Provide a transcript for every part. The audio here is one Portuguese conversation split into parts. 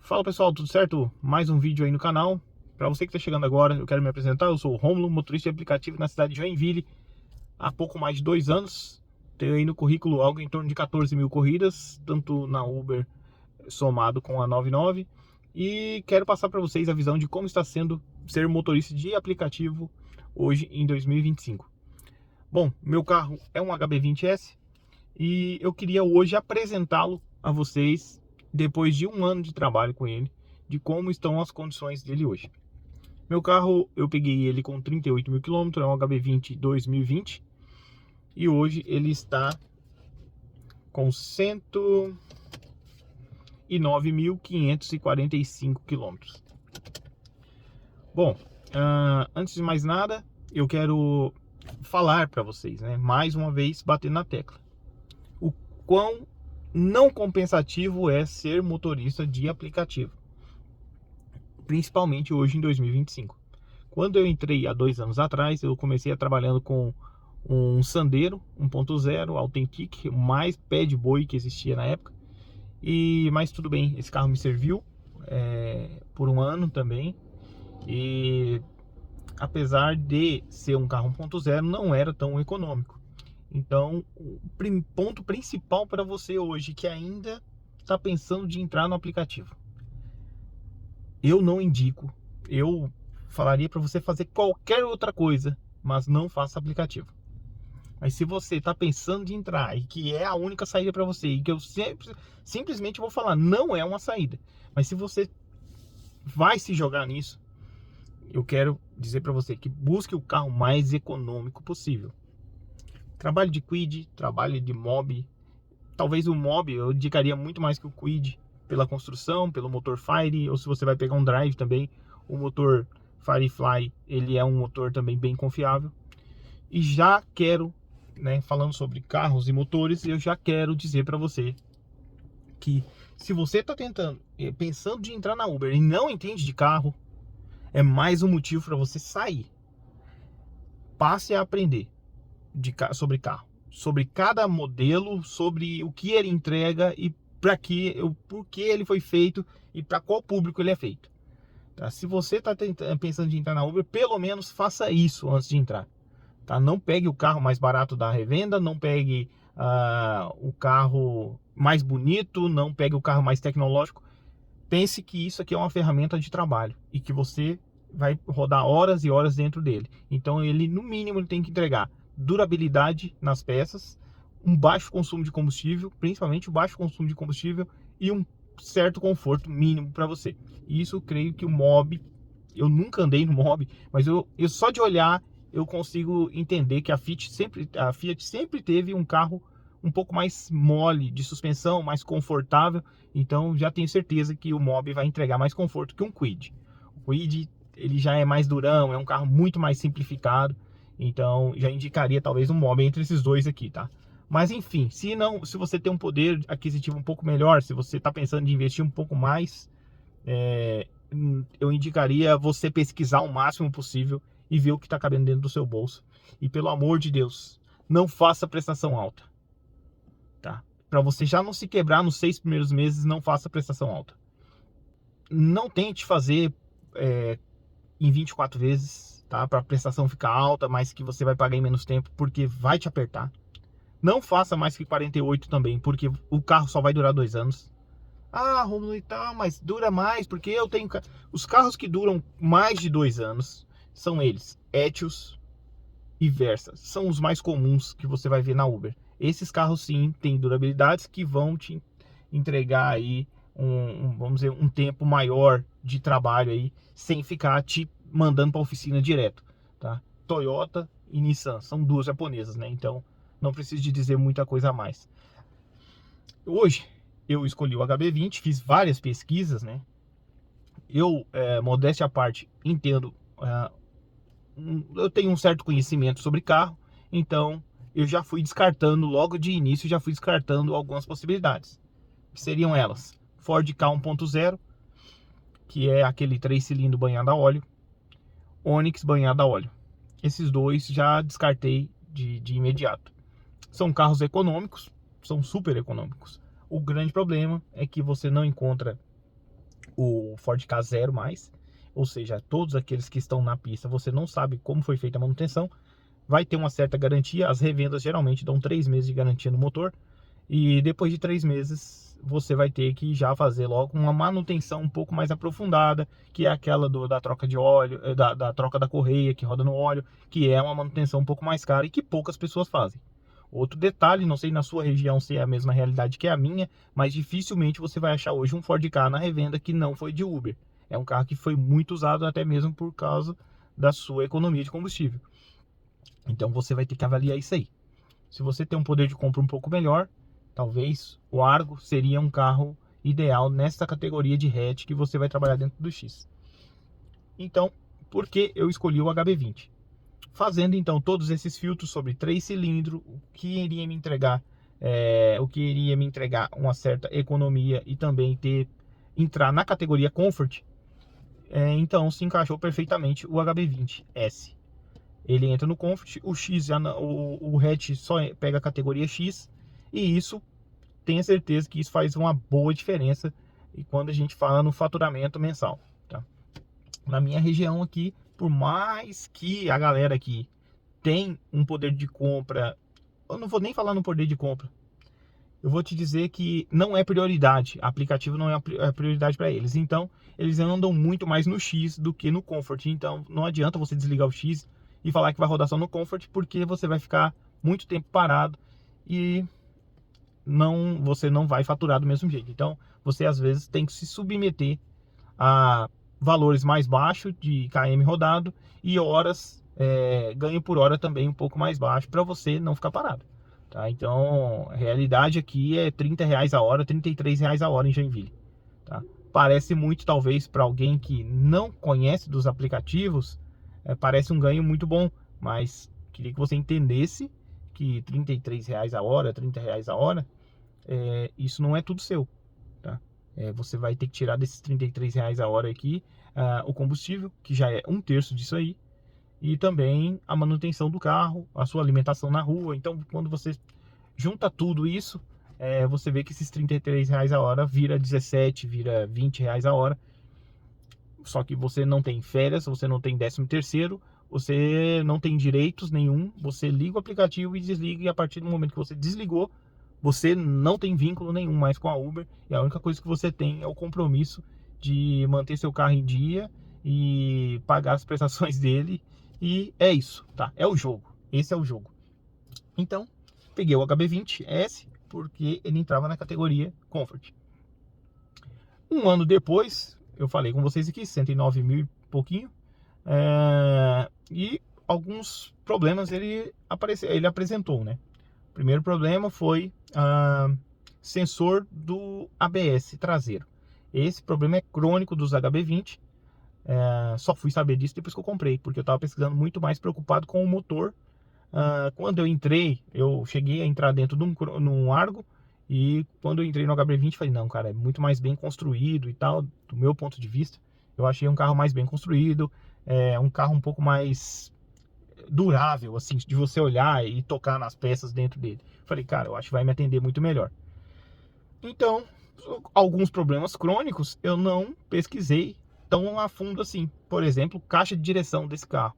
Fala pessoal, tudo certo? Mais um vídeo aí no canal. Para você que está chegando agora, eu quero me apresentar. Eu sou o Rômulo, motorista de aplicativo na cidade de Joinville há pouco mais de 2 anos. Tenho aí no currículo algo em torno de 14 mil corridas, tanto na Uber somado com a 99. E quero passar para vocês a visão de como está sendo ser motorista de aplicativo hoje em 2025. Bom, meu carro é um HB20S e eu queria hoje apresentá-lo a vocês depois de 1 ano de trabalho com ele, de como estão as condições dele hoje. Meu carro, eu peguei ele com 38 mil quilômetros, é um HB20 2020, e hoje ele está com 109.545 quilômetros. Bom, antes de mais nada, eu quero falar para vocês, né, mais uma vez, bater na tecla, o quão não compensativo é ser motorista de aplicativo, principalmente hoje em 2025. Quando eu entrei há 2 anos atrás, eu comecei trabalhando com um Sandero 1.0 Authentic, o mais pé de boi que existia na época. Mas tudo bem, esse carro me serviu por 1 ano também. E apesar de ser um carro 1.0, não era tão econômico. Então, o ponto principal para você hoje que ainda está pensando de entrar no aplicativo, eu não indico. Eu falaria para você fazer qualquer outra coisa, mas não faça aplicativo. Mas se você está pensando de entrar e que é a única saída para você, e que eu simplesmente vou falar, não é uma saída, mas se você vai se jogar nisso, eu quero dizer para você que busque o carro mais econômico possível. Trabalho de Kwid, trabalho de Mobi. Talvez o Mobi eu indicaria muito mais que o Kwid, pela construção, pelo motor Fire, ou se você vai pegar um Drive também, o motor Firefly, ele é um motor também bem confiável. E já quero, né, falando sobre carros e motores, eu já quero dizer para você que se você está pensando de entrar na Uber e não entende de carro, é mais um motivo para você sair. Passe a aprender sobre carro, sobre cada modelo, sobre o que ele entrega e por que ele foi feito e para qual público ele é feito. Tá? Se você está pensando em entrar na Uber, pelo menos faça isso antes de entrar. Tá? Não pegue o carro mais barato da revenda, não pegue o carro mais bonito, não pegue o carro mais tecnológico. Pense que isso aqui é uma ferramenta de trabalho e que você vai rodar horas e horas dentro dele. Então ele, no mínimo, ele tem que entregar durabilidade nas peças, um baixo consumo de combustível, principalmente o baixo consumo de combustível, e um certo conforto mínimo para você. E isso eu creio que o Mobi, eu nunca andei no Mobi, mas eu só de olhar eu consigo entender que a Fiat sempre teve um carro um pouco mais mole de suspensão, mais confortável. Então já tenho certeza que o Mobi vai entregar mais conforto que um Kwid. O Kwid, ele já é mais durão, é um carro muito mais simplificado. Então já indicaria talvez um Mobi entre esses dois aqui, tá? Mas enfim, se você tem um poder aquisitivo um pouco melhor, se você está pensando em investir um pouco mais, eu indicaria você pesquisar o máximo possível e ver o que está cabendo dentro do seu bolso. E pelo amor de Deus, não faça prestação alta, tá? Para você já não se quebrar nos 6 primeiros meses, não faça prestação alta. Não tente fazer em 24 vezes, tá? Para a prestação ficar alta, mas que você vai pagar em menos tempo, porque vai te apertar. Não faça mais que 48 também, porque o carro só vai durar 2 anos. Ah, Romulo e tal, mas dura mais, porque eu tenho... Os carros que duram mais de 2 anos são eles, Etios e Versa. São os mais comuns que você vai ver na Uber. Esses carros sim têm durabilidades que vão te entregar aí vamos dizer, um tempo maior de trabalho aí, sem ficar te mandando para a oficina direto, tá? Toyota e Nissan são duas japonesas, né? Então não preciso de dizer muita coisa a mais. Hoje eu escolhi o HB20, fiz várias pesquisas, né? Eu, modéstia à parte, entendo, eu tenho um certo conhecimento sobre carro, então eu já fui descartando, logo de início, já fui descartando algumas possibilidades. Que seriam elas: Ford Ka 1.0, que é aquele 3 cilindros banhado a óleo, Onix banhado a óleo. Esses dois já descartei de imediato. São carros econômicos, são super econômicos. O grande problema é que você não encontra o Ford Ka zero mais, ou seja, todos aqueles que estão na pista, você não sabe como foi feita a manutenção, vai ter uma certa garantia. As revendas geralmente dão 3 meses de garantia no motor, e depois de 3 meses você vai ter que já fazer logo uma manutenção um pouco mais aprofundada, que é aquela da troca de óleo, da troca da correia que roda no óleo, que é uma manutenção um pouco mais cara e que poucas pessoas fazem. Outro detalhe, não sei na sua região se é a mesma realidade que a minha, mas dificilmente você vai achar hoje um Ford Ka na revenda que não foi de Uber. É um carro que foi muito usado até mesmo por causa da sua economia de combustível. Então você vai ter que avaliar isso aí. Se você tem um poder de compra um pouco melhor, talvez o Argo seria um carro ideal nessa categoria de hatch que você vai trabalhar dentro do X. Então, por que eu escolhi o HB20? Fazendo então todos esses filtros sobre 3 cilindros, o que iria me entregar uma certa economia e também entrar na categoria Comfort, então se encaixou perfeitamente o HB20S. Ele entra no Comfort, o X o hatch só pega a categoria X, e isso, tenha certeza que isso faz uma boa diferença e quando a gente fala no faturamento mensal, tá? Na minha região aqui, por mais que a galera aqui tem um poder de compra, eu não vou nem falar no poder de compra, eu vou te dizer que não é prioridade, aplicativo não é prioridade para eles, então eles andam muito mais no X do que no Comfort. Então não adianta você desligar o X e falar que vai rodar só no Comfort, porque você vai ficar muito tempo parado e você não vai faturar do mesmo jeito. Então você às vezes tem que se submeter a valores mais baixos de km rodado e horas, ganho por hora também um pouco mais baixo, para você não ficar parado, tá? Então a realidade aqui é R$30 a hora, R$33 a hora em Joinville, tá? Parece muito talvez para alguém que não conhece dos aplicativos, parece um ganho muito bom, mas queria que você entendesse que R$33 a hora, R$30 a hora, isso não é tudo seu, tá? Você vai ter que tirar desses R$33 a hora aqui o combustível, que já é 1/3 disso aí, e também a manutenção do carro, a sua alimentação na rua. Então quando você junta tudo isso, você vê que esses R$33 a hora vira 17, vira R$20 a hora. Só que você não tem férias, você não tem 13º, você não tem direitos nenhum. Você liga o aplicativo e desliga, e a partir do momento que você desligou, você não tem vínculo nenhum mais com a Uber, e a única coisa que você tem é o compromisso de manter seu carro em dia e pagar as prestações dele, e é isso, tá? É o jogo, esse é o jogo. Então, peguei o HB20S porque ele entrava na categoria Comfort. Um ano depois, eu falei com vocês aqui, 109 mil e pouquinho, e alguns problemas ele apresentou, né? O primeiro problema foi sensor do ABS traseiro. Esse problema é crônico dos HB20. Só fui saber disso depois que eu comprei, porque eu estava pesquisando muito mais preocupado com o motor. Quando eu cheguei a entrar dentro de um Argo, e quando eu entrei no HB20 falei, não, cara, é muito mais bem construído e tal, do meu ponto de vista. Eu achei um carro mais bem construído, um carro um pouco mais durável, assim, de você olhar e tocar nas peças dentro dele. Falei, cara, eu acho que vai me atender muito melhor. Então, alguns problemas crônicos eu não pesquisei tão a fundo assim. Por exemplo, caixa de direção desse carro.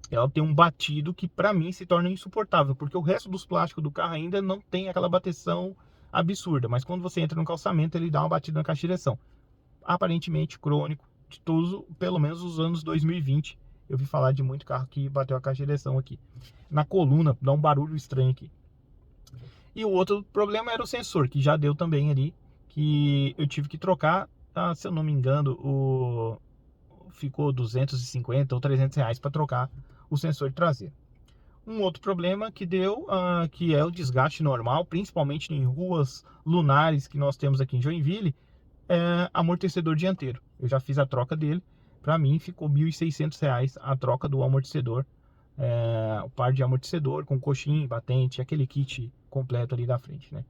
Ela tem um batido que para mim se torna insuportável, porque o resto dos plásticos do carro ainda não tem aquela bateção absurda, mas quando você entra no calçamento ele dá uma batida na caixa de direção. Aparentemente crônico, de todos, pelo menos os anos 2020, eu vi falar de muito carro que bateu a caixa de direção aqui. Na coluna, dá um barulho estranho aqui. E o outro problema era o sensor, que já deu também ali, que eu tive que trocar, se eu não me engano, ficou 250 ou 300 reais para trocar o sensor traseiro. Um outro problema que deu, que é o desgaste normal, principalmente em ruas lunares que nós temos aqui em Joinville, é amortecedor dianteiro. Eu já fiz a troca dele, para mim ficou R$ 1.600 a troca do amortecedor, o par de amortecedor com coxinha, batente, aquele kit completo ali da frente, né?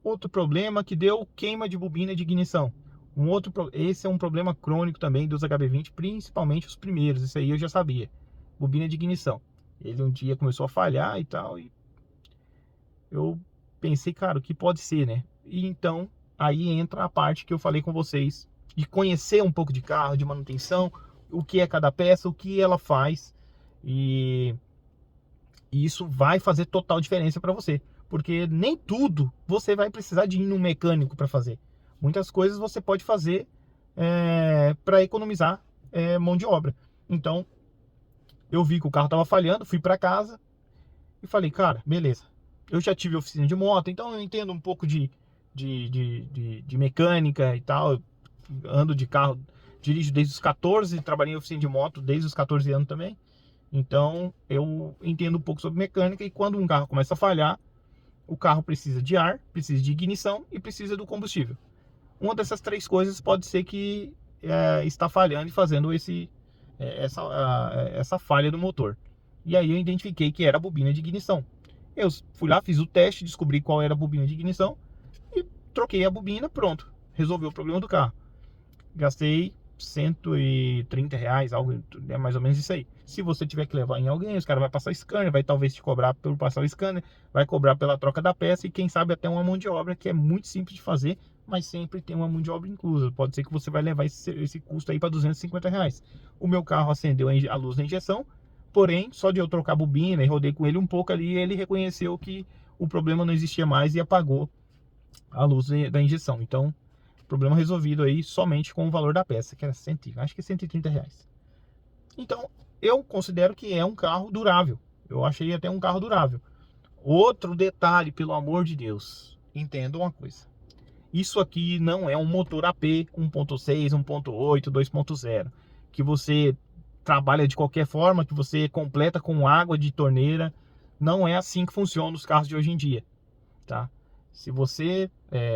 Outro problema que deu, queima de bobina de ignição. Esse é um problema crônico também dos HB20, principalmente os primeiros. Isso aí eu já sabia. Bobina de ignição. Ele um dia começou a falhar e tal, e eu pensei, cara, o que pode ser, né? E então aí entra a parte que eu falei com vocês, de conhecer um pouco de carro, de manutenção, o que é cada peça, o que ela faz, e isso vai fazer total diferença para você, porque nem tudo você vai precisar de ir no mecânico para fazer. Muitas coisas você pode fazer para economizar mão de obra. Então, eu vi que o carro estava falhando, fui para casa e falei, cara, beleza. Eu já tive oficina de moto, então eu entendo um pouco de mecânica e tal. Eu ando de carro, dirijo desde os 14, trabalhei em oficina de moto desde os 14 anos também. Então eu entendo um pouco sobre mecânica, e quando um carro começa a falhar, o carro precisa de ar, precisa de ignição e precisa do combustível. Uma dessas três coisas pode ser que está falhando e fazendo essa falha do motor. E aí eu identifiquei que era a bobina de ignição. Eu fui lá, fiz o teste, descobri qual era a bobina de ignição e troquei a bobina, pronto. Resolveu o problema do carro. Gastei R$ 130, algo, é mais ou menos isso aí. Se você tiver que levar em alguém, os caras vão passar scanner, vai talvez te cobrar pelo passar o scanner, vai cobrar pela troca da peça e quem sabe até uma mão de obra, que é muito simples de fazer, mas sempre tem uma mão de obra inclusa. Pode ser que você vai levar esse custo aí para R$ 250. O meu carro acendeu a luz da injeção, porém, só de eu trocar a bobina e rodei com ele um pouco ali, ele reconheceu que o problema não existia mais e apagou a luz da injeção. Então, problema resolvido aí somente com o valor da peça, que era acho que R$ 130. Então, eu considero que é um carro durável. Eu achei até um carro durável. Outro detalhe, pelo amor de Deus, entenda uma coisa. Isso aqui não é um motor AP 1.6, 1.8, 2.0, que você trabalha de qualquer forma, que você completa com água de torneira. Não é assim que funciona os carros de hoje em dia, tá? Se você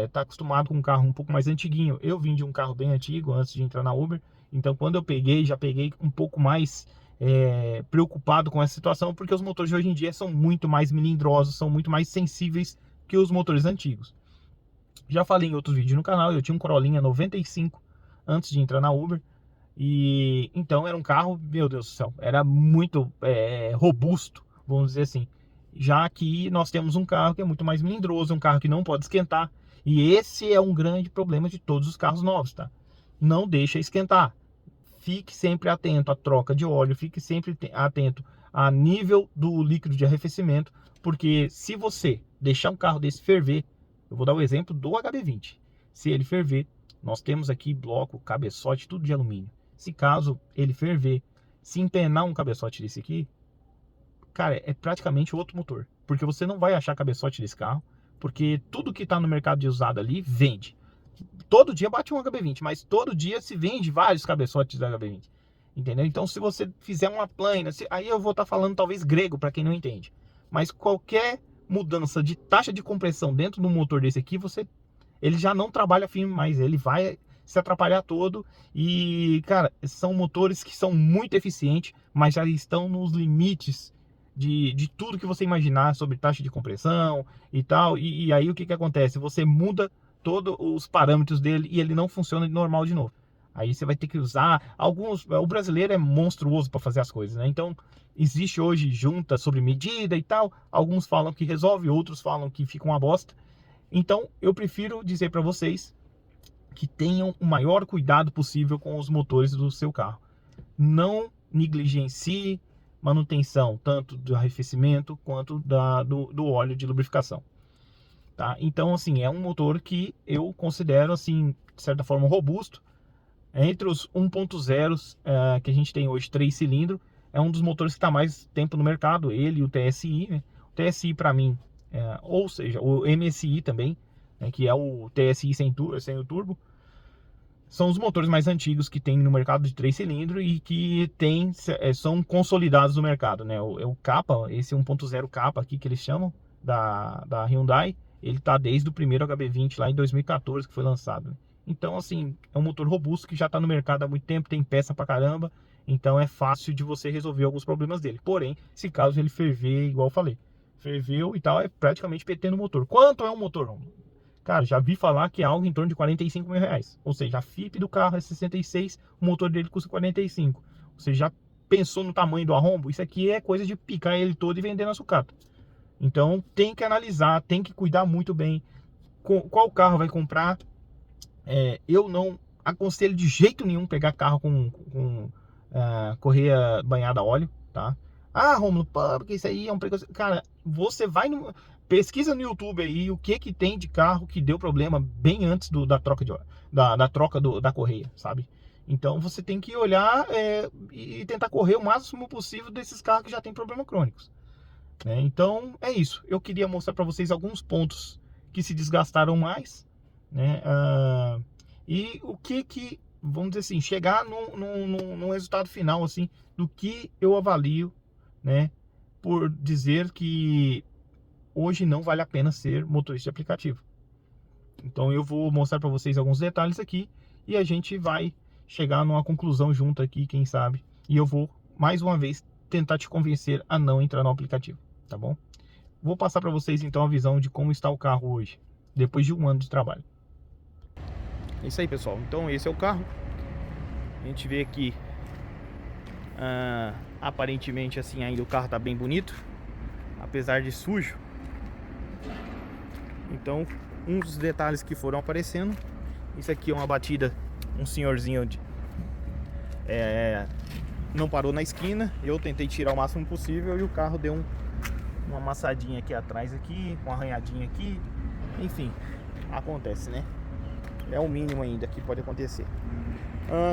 está acostumado com um carro um pouco mais antiguinho, eu vim de um carro bem antigo antes de entrar na Uber, então quando eu peguei, já peguei um pouco mais preocupado com essa situação, porque os motores de hoje em dia são muito mais melindrosos, são muito mais sensíveis que os motores antigos. Já falei em outros vídeos no canal, eu tinha um Corollinha 95 antes de entrar na Uber, e então era um carro, meu Deus do céu, era muito robusto, vamos dizer assim. Já que nós temos um carro que é muito mais melindroso, um carro que não pode esquentar. E esse é um grande problema de todos os carros novos, tá? Não deixa esquentar. Fique sempre atento à troca de óleo, fique sempre atento a nível do líquido de arrefecimento, porque se você deixar um carro desse ferver, eu vou dar o exemplo do HB20. Se ele ferver, nós temos aqui bloco, cabeçote, tudo de alumínio. Se caso ele ferver, se empenar um cabeçote desse aqui, cara, é praticamente outro motor, porque você não vai achar cabeçote desse carro, porque tudo que está no mercado de usado ali vende. Todo dia bate um HB20, mas todo dia se vende vários cabeçotes da HB20, entendeu? Então, se você fizer uma plana, aí eu vou estar falando talvez grego para quem não entende, mas qualquer mudança de taxa de compressão dentro do motor desse aqui, ele já não trabalha firme mais, ele vai se atrapalhar todo. E, cara, são motores que são muito eficientes, mas já estão nos limites de tudo que você imaginar sobre taxa de compressão e tal, e aí o que acontece? Você muda todos os parâmetros dele e ele não funciona normal de novo. Aí você vai ter que usar o brasileiro é monstruoso para fazer as coisas, né? Então existe hoje junta sobre medida e tal, alguns falam que resolve, outros falam que fica uma bosta. Então eu prefiro dizer para vocês que tenham o maior cuidado possível com os motores do seu carro. Não negligencie manutenção, tanto do arrefecimento quanto do óleo de lubrificação, tá? Então, assim, é um motor que eu considero, assim, de certa forma, robusto. Entre os 1.0 que a gente tem hoje, 3 cilindros, é um dos motores que está mais tempo no mercado, ele e o TSI, né? O TSI, para mim, ou seja, o MSI também, né, que é o TSI sem o turbo, são os motores mais antigos que tem no mercado de 3 cilindros e que são consolidados no mercado, né? O Kappa, esse 1.0 Kappa aqui que eles chamam, da Hyundai, ele tá desde o primeiro HB20 lá em 2014 que foi lançado, né? Então, assim, é um motor robusto que já está no mercado há muito tempo, tem peça pra caramba, então é fácil de você resolver alguns problemas dele. Porém, se caso ele ferver, igual eu falei, ferveu e tal, é praticamente PT no motor. Quanto é um motor? Cara, já vi falar que é algo em torno de R$ 45.000. Ou seja, a FIP do carro é 66, o motor dele custa 45. Você já pensou no tamanho do arrombo? Isso aqui é coisa de picar ele todo e vender na sucata. Então tem que analisar, tem que cuidar muito bem qual carro vai comprar, Eu não aconselho de jeito nenhum pegar carro com correia banhada a óleo, tá? Ah, Romulo, porque isso aí é um preconceito. Cara, você vai no... Pesquisa no YouTube aí o que tem de carro que deu problema bem antes da troca de óleo, da troca da correia, sabe? Então você tem que olhar e tentar correr o máximo possível desses carros que já tem problemas crônicos, né? Então é isso. Eu queria mostrar para vocês alguns pontos que se desgastaram mais, né? E o que, vamos dizer assim, chegar num resultado final, assim, do que eu avalio, né? Por dizer que hoje não vale a pena ser motorista de aplicativo. Então eu vou mostrar para vocês alguns detalhes aqui e a gente vai chegar numa conclusão junto aqui, quem sabe. E eu vou, mais uma vez, tentar te convencer a não entrar no aplicativo, tá bom? Vou passar para vocês então a visão de como está o carro hoje, depois de um ano de trabalho. É isso aí, pessoal. Então esse é o carro. A gente vê aqui, aparentemente assim, ainda o carro tá bem bonito, apesar de sujo. Então, uns dos detalhes que foram aparecendo. Isso aqui é uma batida, um senhorzinho não parou na esquina. Eu tentei tirar o máximo possível e o carro deu uma amassadinha aqui atrás, aqui, uma arranhadinha aqui. Enfim, acontece, né? É o mínimo ainda que pode acontecer.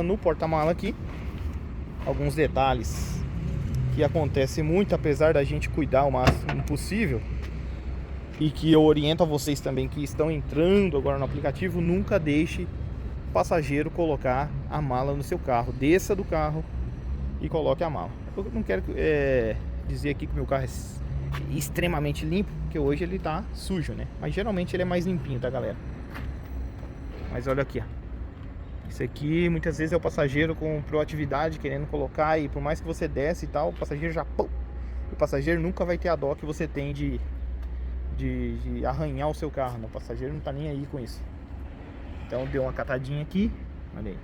No porta-mala aqui, alguns detalhes que acontecem muito, apesar da gente cuidar o máximo possível. E que eu oriento a vocês também que estão entrando agora no aplicativo: nunca deixe o passageiro colocar a mala no seu carro. Desça do carro e coloque a mala. Eu não quero dizer aqui que meu carro é extremamente limpo, porque hoje ele tá sujo, né? Mas geralmente ele é mais limpinho, tá, galera? Mas olha aqui, ó. Isso aqui muitas vezes é o passageiro com proatividade querendo colocar, e por mais que você desce e tal, o passageiro já... Pum! O passageiro nunca vai ter a dó que você tem de arranhar o seu carro, né? O passageiro não tá nem aí com isso. Então deu uma catadinha aqui, olha aí.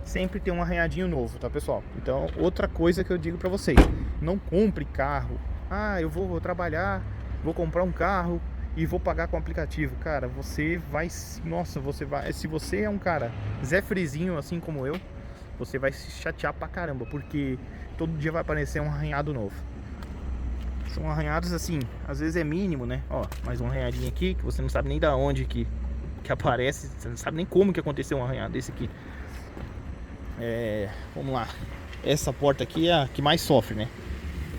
Sempre tem um arranhadinho novo, tá, pessoal? Então outra coisa que eu digo pra vocês: não compre carro. Eu vou trabalhar, vou comprar um carro e vou pagar com o aplicativo. Cara, você vai... Nossa, você vai... Se você é um cara Zé Frizinho, assim como eu, você vai se chatear pra caramba, porque todo dia vai aparecer um arranhado novo. São arranhados assim, às vezes é mínimo, né? Ó, mais um arranhadinho aqui, que você não sabe nem da onde que aparece. Você não sabe nem como que aconteceu um arranhado desse aqui. Vamos lá. Essa porta aqui é a que mais sofre, né?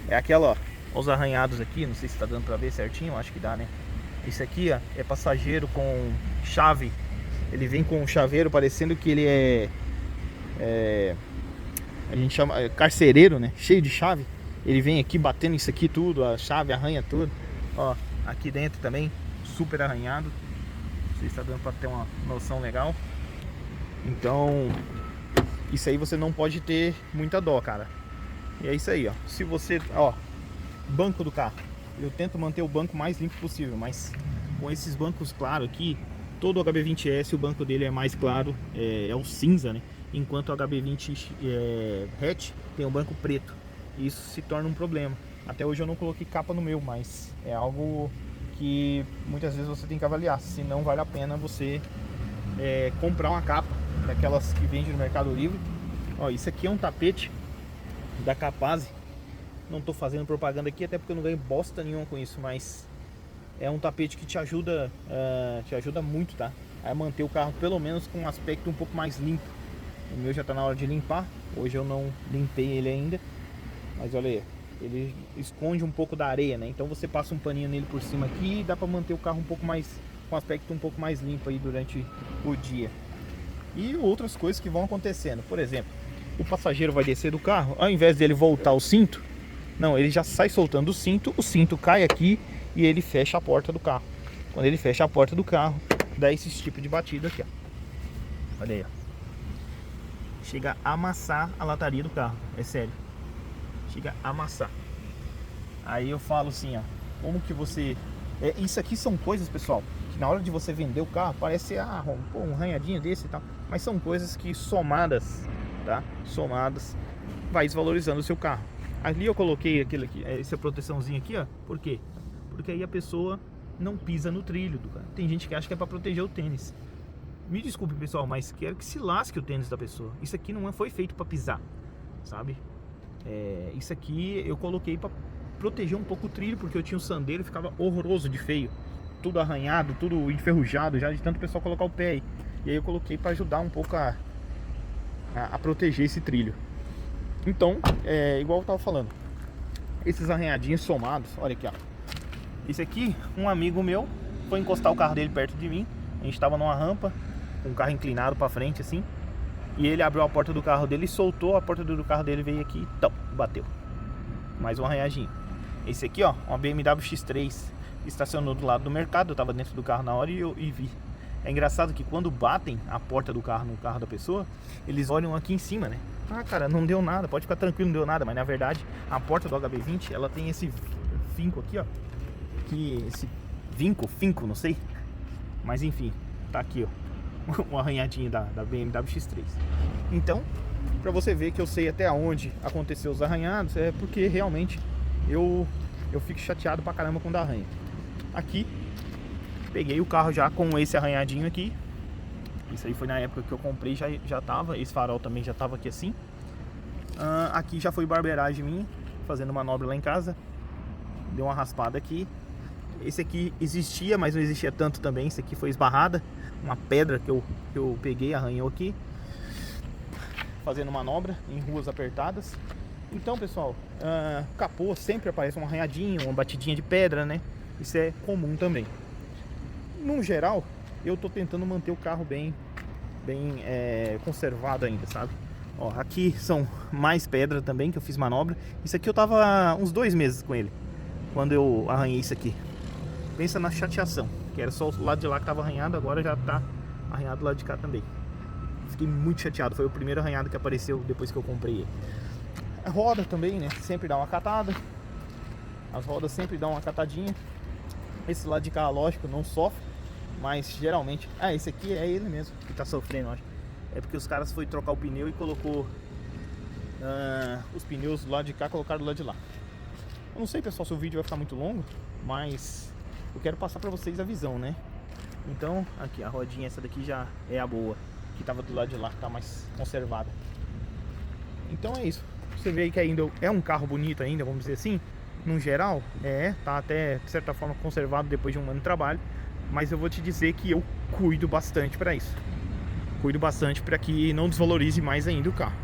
É aquela, ó, os arranhados aqui. Não sei se tá dando pra ver certinho, acho que dá, né? Esse aqui, ó, é passageiro com chave. Ele vem com um chaveiro parecendo que ele a gente chama carcereiro, né? Cheio de chave. Ele vem aqui batendo isso aqui tudo, a chave arranha tudo. Ó, aqui dentro também, super arranhado. Não sei se está dando para ter uma noção legal. Então, isso aí você não pode ter muita dó, cara. E é isso aí, ó. Se você, ó, banco do carro. Eu tento manter o banco mais limpo possível, mas com esses bancos claros aqui, todo o HB20S, o banco dele é mais claro, é o cinza, né? Enquanto o HB20 hatch tem o banco preto. Isso se torna um problema. Até hoje eu não coloquei capa no meu, mas é algo que muitas vezes você tem que avaliar. Se não vale a pena você comprar uma capa daquelas que vende no Mercado Livre. Ó, isso aqui é um tapete da Capaz. Não tô fazendo propaganda aqui, até porque eu não ganho bosta nenhuma com isso, mas é um tapete que te ajuda muito, tá? A manter o carro pelo menos com um aspecto um pouco mais limpo. O meu já tá na hora de limpar. Hoje eu não limpei ele ainda. Mas olha aí, ele esconde um pouco da areia, né? Então você passa um paninho nele por cima aqui e dá para manter o carro um pouco mais, com um aspecto um pouco mais limpo aí durante o dia. E outras coisas que vão acontecendo. Por exemplo, o passageiro vai descer do carro, ao invés dele voltar o cinto, não, ele já sai soltando o cinto cai aqui e ele fecha a porta do carro. Quando ele fecha a porta do carro, dá esse tipo de batida aqui, ó. Olha aí, ó. Chega a amassar a lataria do carro, é sério. Chega a amassar. Aí eu falo assim, ó, como que você... isso aqui são coisas, pessoal, que na hora de você vender o carro, parece um arranhadinho desse e tal. Mas são coisas que somadas, tá? Somadas, vai desvalorizando o seu carro. Ali eu coloquei aquele aqui, essa proteçãozinha aqui, ó. Por quê? Porque aí a pessoa não pisa no trilho do carro. Tem gente que acha que é para proteger o tênis. Me desculpe, pessoal, mas quero que se lasque o tênis da pessoa. Isso aqui não foi feito para pisar, sabe? Isso aqui eu coloquei para proteger um pouco o trilho, porque eu tinha um sandeiro e ficava horroroso de feio. Tudo arranhado, tudo enferrujado já de tanto o pessoal colocar o pé aí. E aí eu coloquei para ajudar um pouco a proteger esse trilho. Então, igual eu tava falando, esses arranhadinhos somados, olha aqui, ó. Esse aqui, um amigo meu foi encostar o carro dele perto de mim. A gente tava numa rampa, com o carro inclinado para frente assim. E ele abriu a porta do carro dele e soltou a porta do carro dele, veio aqui e bateu. Mais um arranhadinho. Esse aqui, ó, uma BMW X3, estacionou do lado do mercado. Eu tava dentro do carro na hora e vi. É engraçado que quando batem a porta do carro no carro da pessoa, eles olham aqui em cima, né? Ah, cara, não deu nada, pode ficar tranquilo, não deu nada. Mas na verdade, a porta do HB20, ela tem esse finco aqui, ó. Esse finco, não sei. Mas enfim, tá aqui, ó. Um arranhadinho da BMW X3. Então, pra você ver que eu sei até onde aconteceu os arranhados, é porque realmente eu fico chateado pra caramba quando arranha. Aqui, peguei o carro já com esse arranhadinho aqui. Isso aí foi na época que eu comprei, já tava. Esse farol também já tava aqui assim. Aqui já foi barbeiragem minha, fazendo manobra lá em casa. Deu uma raspada aqui. Esse aqui existia, mas não existia tanto também. Esse aqui foi esbarrada. Uma pedra que eu peguei, arranhou aqui. Fazendo manobra em ruas apertadas. Então, pessoal, capô sempre aparece um arranhadinho, uma batidinha de pedra, né? Isso é comum também. No geral, eu tô tentando manter o carro bem conservado ainda, sabe? Ó, aqui são mais pedra também, que eu fiz manobra. Isso aqui eu tava uns 2 meses com ele, quando eu arranhei isso aqui. Pensa na chateação, que era só o lado de lá que tava arranhado, agora já tá arranhado do lado de cá também. Fiquei muito chateado, foi o primeiro arranhado que apareceu depois que eu comprei ele. A roda também, né, sempre dá uma catada. As rodas sempre dão uma catadinha. Esse lado de cá, lógico, não sofre, mas geralmente... esse aqui é ele mesmo que tá sofrendo, acho. É porque os caras foram trocar o pneu e colocou os pneus do lado de cá, colocaram do lado de lá. Eu não sei, pessoal, se o vídeo vai ficar muito longo, mas eu quero passar pra vocês a visão, né? Então, aqui, a rodinha, essa daqui já é a boa, que tava do lado de lá, que tá mais conservada. Então é isso. Você vê aí que ainda é um carro bonito ainda, vamos dizer assim. No geral, tá até de certa forma conservado depois de um ano de trabalho. Mas eu vou te dizer que eu cuido bastante para isso. Cuido bastante para que não desvalorize mais ainda o carro.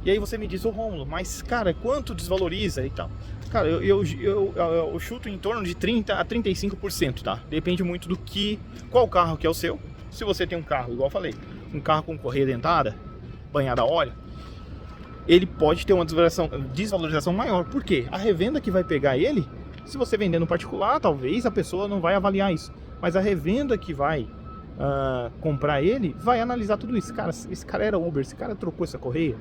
E aí você me diz, ô Rômulo, mas cara, quanto desvaloriza e tal? Cara, eu chuto em torno de 30 a 35%, tá? Depende muito qual carro que é o seu. Se você tem um carro, igual eu falei, um carro com correia dentada, banhada a óleo, ele pode ter uma desvalorização maior. Por quê? A revenda que vai pegar ele, se você vender no particular, talvez a pessoa não vai avaliar isso. Mas a revenda que vai comprar ele, vai analisar tudo isso. Cara, esse cara era Uber, esse cara trocou essa correia.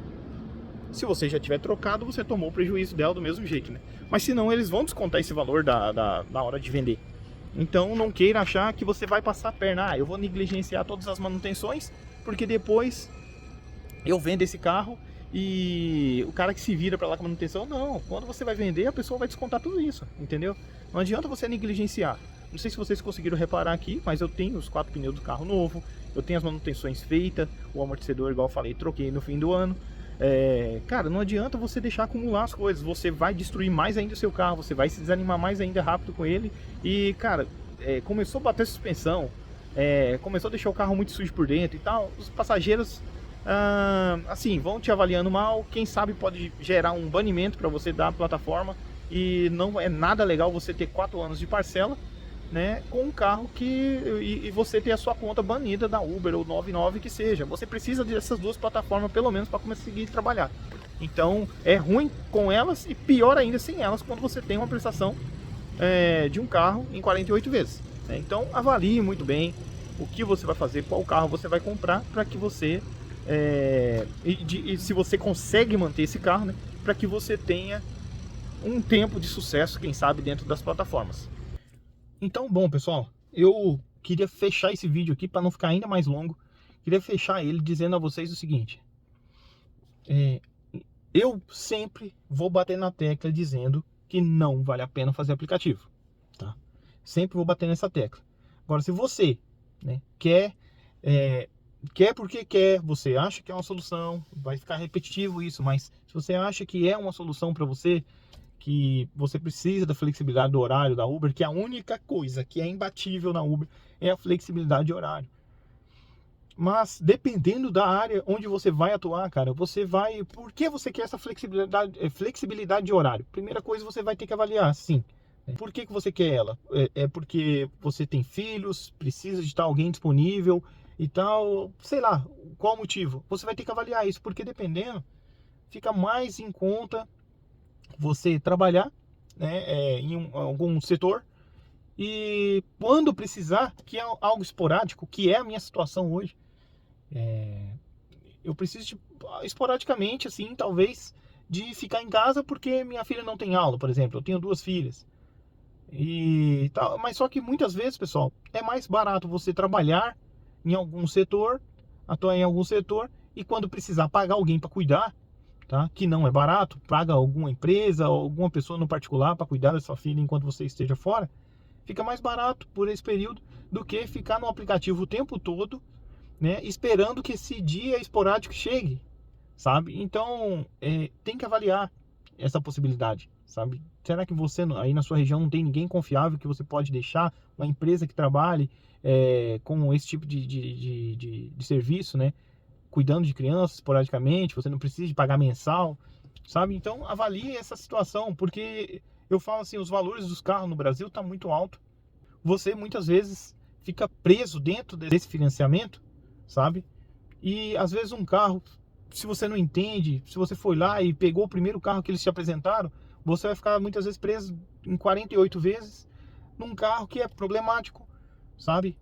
Se você já tiver trocado, você tomou o prejuízo dela do mesmo jeito, né? Mas se não, eles vão descontar esse valor na hora de vender. Então não queira achar que você vai passar a perna. Eu vou negligenciar todas as manutenções, porque depois eu vendo esse carro e o cara que se vira para lá com a manutenção. Não, quando você vai vender, a pessoa vai descontar tudo isso, entendeu? Não adianta você negligenciar. Não sei se vocês conseguiram reparar aqui, mas eu tenho os 4 pneus do carro novo, eu tenho as manutenções feitas, o amortecedor, igual eu falei, troquei no fim do ano. Cara, não adianta você deixar acumular as coisas, você vai destruir mais ainda o seu carro, você vai se desanimar mais ainda rápido com ele. E cara, começou a bater suspensão, começou a deixar o carro muito sujo por dentro e tal. Os passageiros assim, vão te avaliando mal. Quem sabe pode gerar um banimento para você da plataforma. E não é nada legal você ter 4 anos de parcela, né, com um carro e você ter a sua conta banida da Uber ou 99 que seja. Você precisa dessas duas plataformas pelo menos para conseguir trabalhar. Então é ruim com elas e pior ainda sem elas quando você tem uma prestação de um carro em 48 vezes, né? Então avalie muito bem o que você vai fazer, qual carro você vai comprar, para que você e se você consegue manter esse carro, né, para que você tenha um tempo de sucesso, quem sabe, dentro das plataformas. Então, bom, pessoal, eu queria fechar esse vídeo aqui para não ficar ainda mais longo. Queria fechar ele dizendo a vocês o seguinte: eu sempre vou bater na tecla dizendo que não vale a pena fazer aplicativo, tá? Sempre vou bater nessa tecla. Agora, se você, né, quer Quer porque quer, você acha que é uma solução, vai ficar repetitivo isso, mas se você acha que é uma solução para você, que você precisa da flexibilidade do horário da Uber, que a única coisa que é imbatível na Uber é a flexibilidade de horário. Mas dependendo da área onde você vai atuar, cara, você vai... Por que você quer essa flexibilidade de horário? Primeira coisa, você vai ter que avaliar, sim. Por que você quer ela? É porque você tem filhos, precisa de estar alguém disponível e tal, sei lá, qual o motivo? Você vai ter que avaliar isso, porque dependendo, fica mais em conta você trabalhar, né, em algum setor, e quando precisar, que é algo esporádico, que é a minha situação hoje, eu preciso esporadicamente, assim, talvez, de ficar em casa porque minha filha não tem aula, por exemplo. Eu tenho 2 filhas. E tal, mas só que muitas vezes, pessoal, é mais barato você trabalhar em algum setor, atuar em algum setor, e quando precisar pagar alguém para cuidar, tá? Que não é barato, paga alguma empresa ou alguma pessoa no particular para cuidar da sua filha enquanto você esteja fora, fica mais barato por esse período do que ficar no aplicativo o tempo todo, né, esperando que esse dia esporádico chegue, sabe? Então, tem que avaliar essa possibilidade, sabe? Será que você aí na sua região não tem ninguém confiável que você pode deixar, uma empresa que trabalhe com esse tipo de serviço, né? Cuidando de crianças esporadicamente, você não precisa de pagar mensal, sabe? Então, avalie essa situação, porque eu falo assim, os valores dos carros no Brasil tá muito alto. Você muitas vezes fica preso dentro desse financiamento, sabe? E às vezes um carro, se você não entende, se você foi lá e pegou o primeiro carro que eles te apresentaram, você vai ficar muitas vezes preso em 48 vezes num carro que é problemático, sabe?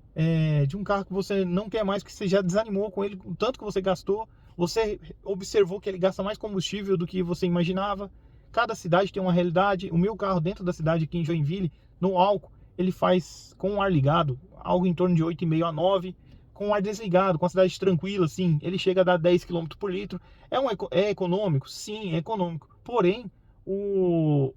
De um carro que você não quer mais, que você já desanimou com ele, o tanto que você gastou, você observou que ele gasta mais combustível do que você imaginava. Cada cidade tem uma realidade. O meu carro dentro da cidade aqui em Joinville, no álcool, ele faz com o ar ligado algo em torno de 8,5 a 9. Com o ar desligado, com a cidade tranquila, assim, ele chega a dar 10 km por litro. É econômico? Sim, é econômico. Porém,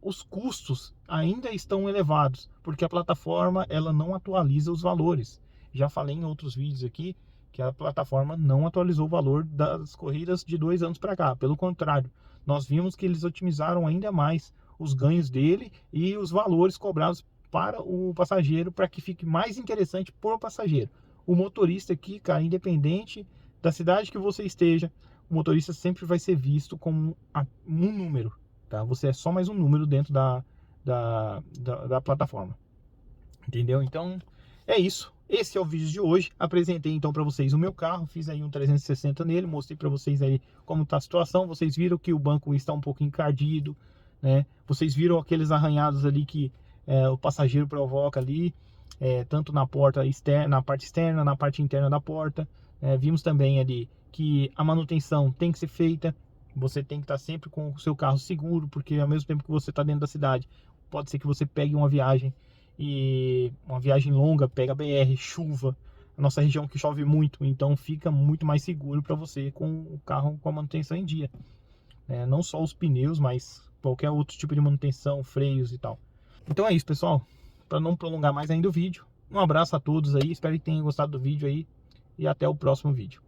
os custos ainda estão elevados, porque a plataforma ela não atualiza os valores. Já falei em outros vídeos aqui que a plataforma não atualizou o valor das corridas de 2 anos para cá. Pelo contrário, nós vimos que eles otimizaram ainda mais os ganhos dele e os valores cobrados para o passageiro, para que fique mais interessante para o passageiro. O motorista aqui, cara, independente da cidade que você esteja, o motorista sempre vai ser visto como um número, tá? Você é só mais um número dentro da plataforma, entendeu? Então, é isso. Esse é o vídeo de hoje. Apresentei então para vocês o meu carro, fiz aí um 360 nele, mostrei para vocês aí como está a situação. Vocês viram que o banco está um pouco encardido, né? Vocês viram aqueles arranhados ali que o passageiro provoca ali, tanto na porta externa, na parte externa, na parte interna da porta. Vimos também ali que a manutenção tem que ser feita. Você tem que estar sempre com o seu carro seguro, porque ao mesmo tempo que você está dentro da cidade, pode ser que você pegue uma viagem longa, pega BR, chuva. A nossa região que chove muito, então fica muito mais seguro para você com o carro com a manutenção em dia. Não só os pneus, mas qualquer outro tipo de manutenção, freios e tal. Então é isso, pessoal. Para não prolongar mais ainda o vídeo, um abraço a todos aí. Espero que tenham gostado do vídeo aí. E até o próximo vídeo.